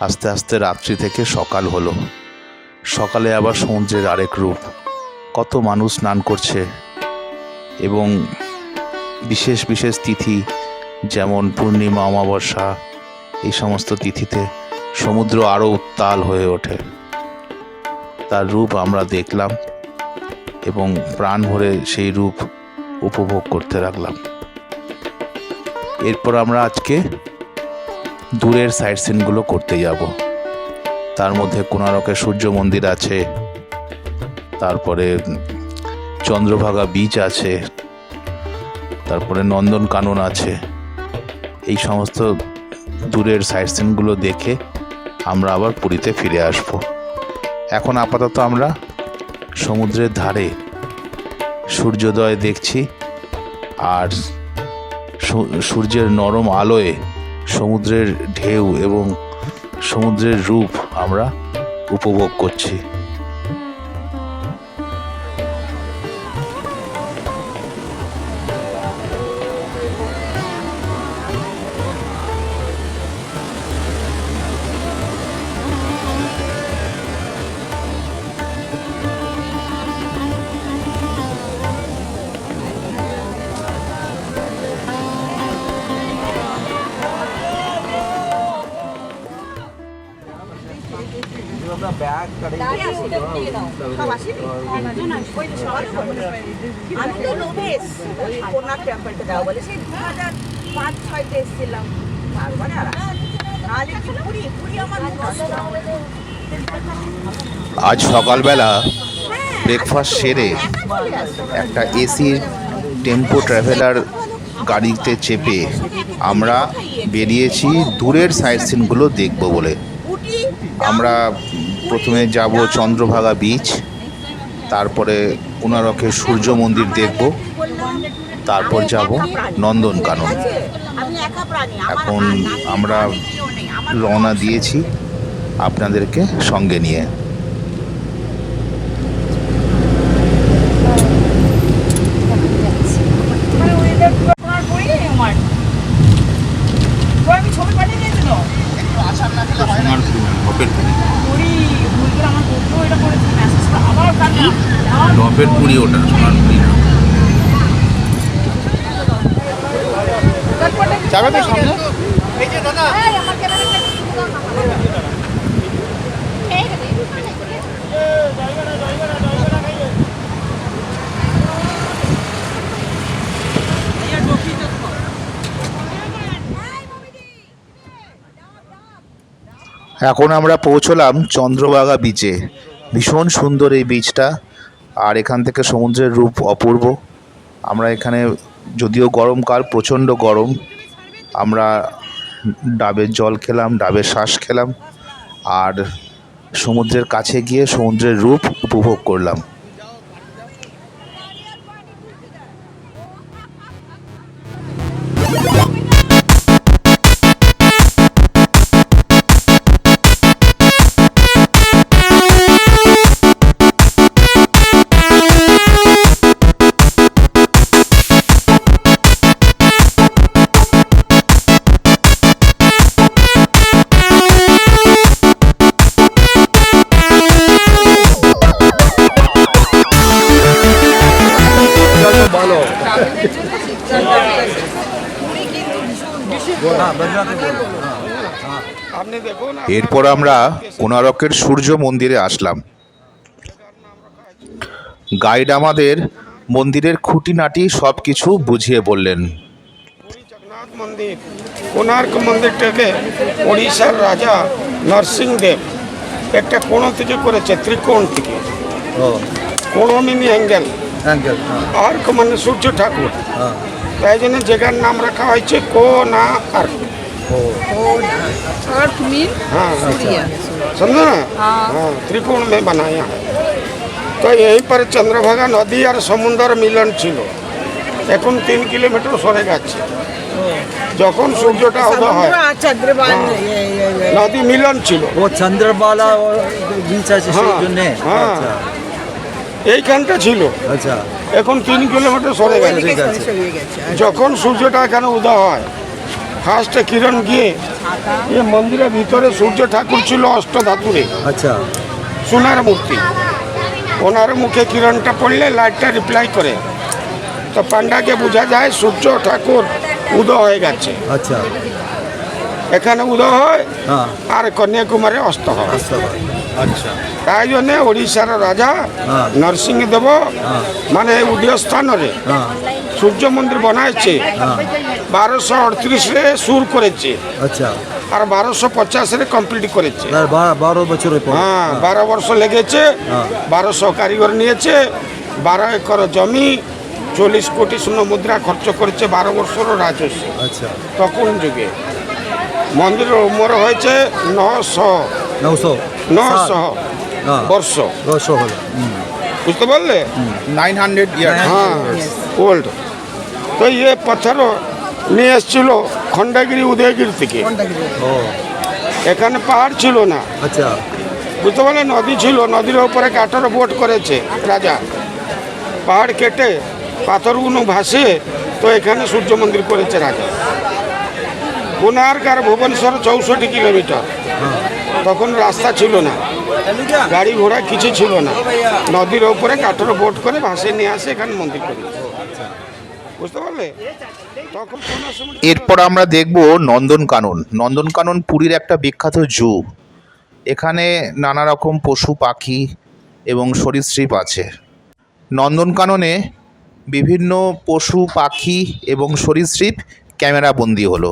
আস্তে আস্তে রাত্রি থেকে সকাল হলো। সকালে আবার সমুদ্রের আরেক রূপ। কত মানুষ স্নান করছে এবং বিশেষ বিশেষ তিথি যেমন পূর্ণিমা, অমাবস্যা, এই সমস্ত তিথিতে সমুদ্র আরও উত্তাল হয়ে ওঠে। তার রূপ আমরা দেখলাম এবং প্রাণ ভরে সেই রূপ উপভোগ করতে লাগলাম। এরপর আমরা আজকে দূরের সাইট সিনগুলো করতে যাব। তার মধ্যে কোণারকের সূর্য মন্দির আছে, তারপরে চন্দ্রভাগা বিচ আছে, তারপরে নন্দনকানন আছে। এই সমস্ত দূরের সাইট সিনগুলো দেখে আমরা আবার পুরীতে ফিরে আসব। এখন আপাতত আমরা সমুদ্রের ধারে সূর্যোদয় দেখছি আর সূর্যের নরম আলোয় সমুদ্রের ঢেউ এবং সমুদ্রের রূপ আমরা উপভোগ করছি। আজ সকালবেলা ব্রেকফাস্ট সেরে একটা এসি টেম্পো ট্রাভেলার গাড়িতে চেপে আমরা বেরিয়েছি দূরের সাইট সিনগুলো দেখব বলে। আমরা প্রথমে যাব চন্দ্রভাগা বিচ, তারপরে কোণারকের সূর্য মন্দির দেখব, তারপর যাব নন্দনকানন। এখন আমরা রওনা দিয়েছি আপনাদেরকে সঙ্গে নিয়ে। ডপের পুরি, ওটা সোনার পুরি না। যাবে তো সামনে? এখন আমরা পৌঁছলাম চন্দ্রভাগা বিচে। ভীষণ সুন্দর এই বিচটা, আর এখান থেকে সমুদ্রের রূপ অপূর্ব। আমরা এখানে, যদিও গরমকাল, প্রচণ্ড গরম, আমরা ডাবের জল খেলাম, ডাবের শ্বাস খেলাম, আর সমুদ্রের কাছে গিয়ে সমুদ্রের রূপ উপভোগ করলাম। এরপর আমরা কোণারকের সূর্য মন্দিরে আসলাম। গাইড আমাদের মন্দিরের খুঁটিনাটি সব কিছু বুঝিয়ে বললেন। মন্দির, কোণার্ক মন্দিরটাকে ওড়িশার রাজা নরসিংদেব একটা কোণ থেকে করেছে, ত্রিকোণ থেকে। কোণ মিনি অ্যাঙ্গেল, আর্ক মানে সূর্য ঠাকুর, তাই জন্য জায়গার নাম রাখা হয়েছে কোণার্ক। हाँ समझो ना, हाँ त्रिकोण में बनाया है। तो यहीं पर चंद्रभागा नदी और समुद्र मिलन ছিল। এখন 3 কিলোমিটার সরে গেছে। যখন সূর্যটা উদয় হয় নদী মিলন ছিল, ও চন্দ্রবালা বিচ আছে সেই জন্য। আচ্ছা, এইখানটা ছিল। আচ্ছা, এখন 3 কিলোমিটার সরে গেছে। যখন সূর্যটা এখানে উদয় হয় ফার্স্টে কিরণ গিয়ে এ মন্দিরের ভিতরে সূর্য ঠাকুর ছিল অষ্টধাতুরে, আচ্ছা সোনার মূর্তি। ওনার মুখে কিরণটা পড়লে লাইটটা রিপ্লাই করে, তো পান্ডাকে বোঝা যায় সূর্য ঠাকুর উদয় হয়ে গেছে। আচ্ছা এখানে উদয় হয় হ্যাঁ আর কন্যাকুমারী অস্ত হয়। আসতে পারে। আচ্ছা। তাই জন্যে ওড়িশার রাজা হ্যাঁ। নরসিংহদেব মানে উদয় স্থাନରେ হ্যাঁ সূর্য মন্দির বানাইছে। 1238 সুর করেছে আচ্ছা আর 1250 কমপ্লিট করেছে। তার 12 বছরের পর হ্যাঁ 12 বর্ষ লেগেছে। হ্যাঁ। 1200 কারিগর নিয়েছে, 12 একর জমি, 40 কোটি স্বর্ণ মুদ্রা খরচ করেছে, 12 বর্ষর রাজস্ব। আচ্ছা তখন যুগে মন্দিরের উমর হয়েছে 900 900 হ্যাঁ বর্ষ। 900 হলো বুঝতে পারলে? 900 ইয়ার। হ্যাঁ ওল্ড। তো ইয়ে পাথর নিয়ে এসেছিল খণ্ডগিরি উদয়গিরি থেকে। ও এখানে পাহাড় ছিল না, আচ্ছা বুঝতে পারলে? নদী ছিল, নদীর উপরে কাঠের বোট করেছে রাজা। পাহাড় কেটে পাথরগুলো ভাসে তো এখানে সূর্য মন্দির করেছে রাজা। কোনারকার ভুবনেশ্বর 64 কিলোমিটার। তখন রাস্তা ছিল না, গাড়ি ঘোড়া কিছু ছিল না, নদীর উপরে কাঠের বোট করে ভাসে নিয়ে আসে এখানে মন্দির করেছে। বুঝতে পারলে? তখন কোনো সময় এরপর আমরা দেখব নন্দনকানন। নন্দনকানন পুরীর একটা বিখ্যাত জু। এখানে নানা রকম পশু পাখি এবং সরীসৃপ আছে। নন্দনকাননে বিভিন্ন পশু পাখি এবং সরীসৃপ ক্যামেরা বন্দি হলো।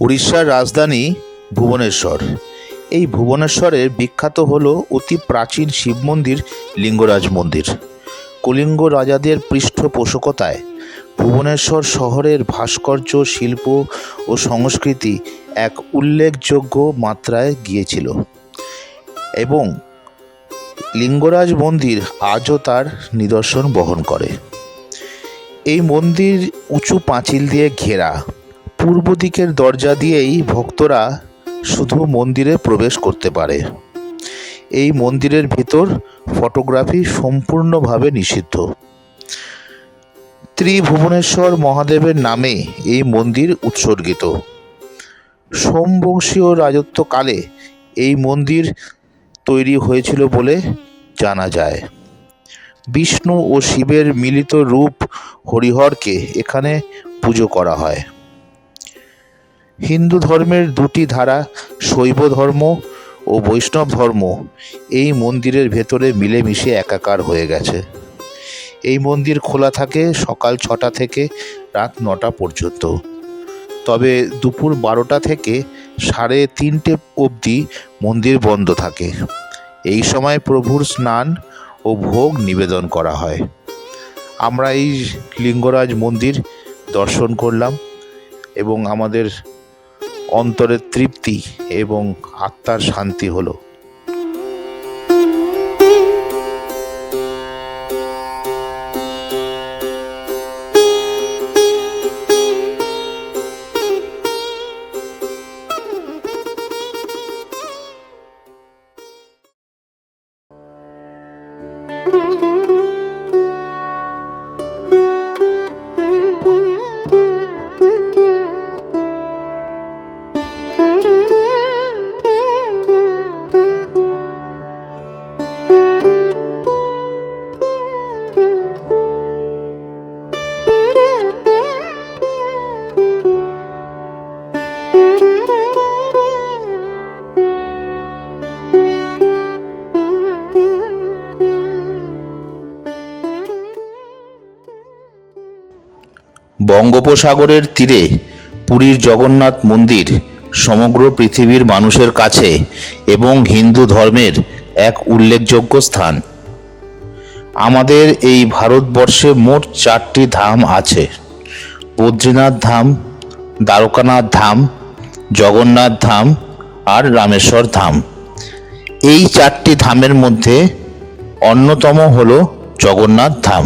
উড়িষ্যার রাজধানী ভুবনেশ্বর। এই ভুবনেশ্বরের বিখ্যাত হলো অতি প্রাচীন শিব মন্দির লিঙ্গরাজ মন্দির। কলিঙ্গ রাজাদের পৃষ্ঠপোষকতায় ভুবনেশ্বর শহরের ভাস্কর্য শিল্প ও সংস্কৃতি এক উল্লেখযোগ্য মাত্রায় গিয়েছিল এবং লিঙ্গরাজ মন্দির আজও তার নিদর্শন বহন করে। এই মন্দির উঁচু পাঁচিল দিয়ে ঘেরা। পূর্ব দিকের দরজা দিয়েই ভক্তরা শুধু মন্দিরে প্রবেশ করতে পারে। এই মন্দিরের ভিতর ফটোগ্রাফি সম্পূর্ণভাবে নিষিদ্ধ। ত্রিভুবনেশ্বর মহাদেবের নামে এই মন্দির উৎসর্গিত। সোমবংশীয় রাজত্বকালে এই মন্দির তৈরি হয়েছিল বলে জানা যায়। বিষ্ণু ও শিবের মিলিত রূপ হরিহরকে এখানে পুজো করা হয়। হিন্দু ধর্মের দুটি ধারা, শৈব ধর্ম ও বৈষ্ণব ধর্ম, এই মন্দিরের ভেতরে মিলেমিশে একাকার হয়ে গেছে। এই মন্দির খোলা থাকে সকাল 6টা থেকে রাত 9টা পর্যন্ত। তবে দুপুর 12টা থেকে 3:30 অবধি মন্দির বন্ধ থাকে। এই সময় প্রভুর স্নান ও ভোগ নিবেদন করা হয়। আমরা এই লিঙ্গরাজ মন্দির দর্শন করলাম এবং আমাদের অন্তরের তৃপ্তি এবং আত্মার শান্তি হলো। বঙ্গোপসাগরের তীরে পুরীর জগন্নাথ মন্দির সমগ্র পৃথিবীর মানুষের কাছে এবং হিন্দু ধর্মের এক উল্লেখযোগ্য স্থান। আমাদের এই ভারতবর্ষে মোট 4টি ধাম আছে: বদ্রীনাথ ধাম, দ্বারকানাথ ধাম, জগন্নাথ ধাম আর রামেশ্বর ধাম। এই 4টি ধামের মধ্যে অন্যতম হল জগন্নাথ ধাম।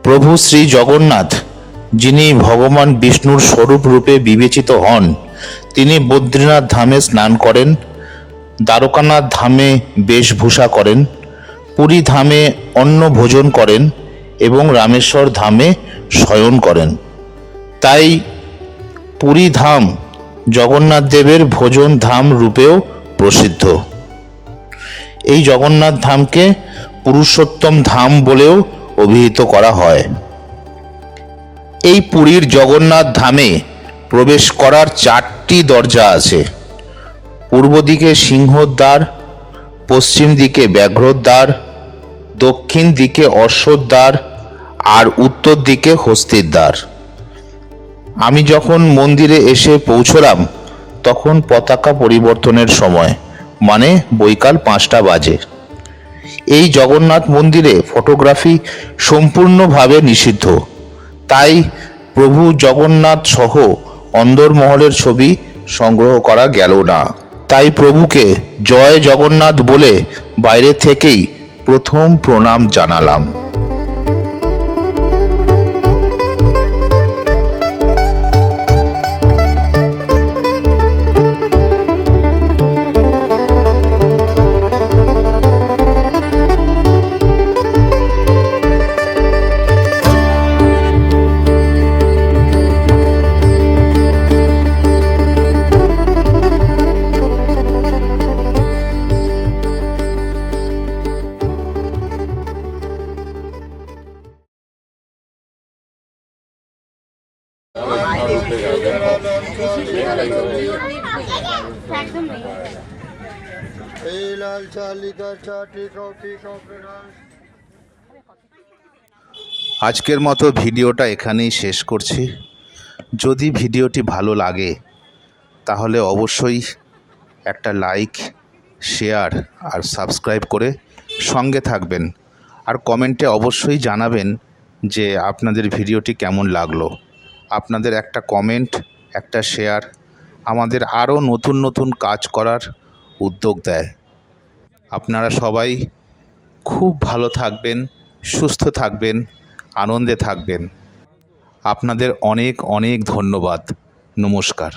প্রভু শ্রী জগন্নাথ, যিনি ভগবান বিষ্ণুর স্বরূপ রূপে বিবেচিত হন, তিনি বদ্রীনাথ ধামে স্নান করেন, দ্বারকানাথ ধামে বেশভূষা করেন, পুরী ধামে অন্ন ভোজন করেন এবং রামেশ্বর ধামে শয়ন করেন। তাই পুরী ধাম জগন্নাথ দেবের ভোজন ধাম রূপেও প্রসিদ্ধ। এই জগন্নাথ ধামকে পুরুষোত্তম ধাম বলেও অভিহিত করা হয়। এই পুরীর জগন্নাথ ধামে প্রবেশ করার 4টি দরজা আছে। পূর্ব দিকে সিংহদ্বার, পশ্চিম দিকে ব্যাঘ্রদ্বার, দক্ষিণ দিকে অশ্বদ্বার আর উত্তর দিকে হস্তির দ্বার। আমি যখন মন্দিরে এসে পৌঁছলাম তখন পতাকা পরিবর্তনের সময়, মানে বৈকাল 5টা বাজে। এই জগন্নাথ মন্দিরে ফটোগ্রাফি সম্পূর্ণভাবে নিষিদ্ধ। তাই প্রভু জগন্নাথ সহ অন্দরমহলের ছবি সংগ্রহ করা গেল না। তাই প্রভুকে জয় জগন্নাথ বলে বাইরে থেকেই প্রথম প্রণাম জানালাম। আজকের মতো ভিডিওটা এখানেই শেষ করছি। যদি ভিডিওটি ভালো লাগে তাহলে অবশ্যই একটা লাইক, শেয়ার আর সাবস্ক্রাইব করে সঙ্গে থাকবেন। আর কমেন্টে অবশ্যই জানাবেন যে আপনাদের ভিডিওটি কেমন লাগলো। আপনাদের একটা কমেন্ট, একটা শেয়ার আমাদের আরও নতুন নতুন কাজ করার উদ্যোগ দেয়। আপনারা সবাই খুব ভালো থাকবেন, সুস্থ থাকবেন, আনন্দে থাকবেন। আপনাদের অনেক অনেক ধন্যবাদ। নমস্কার।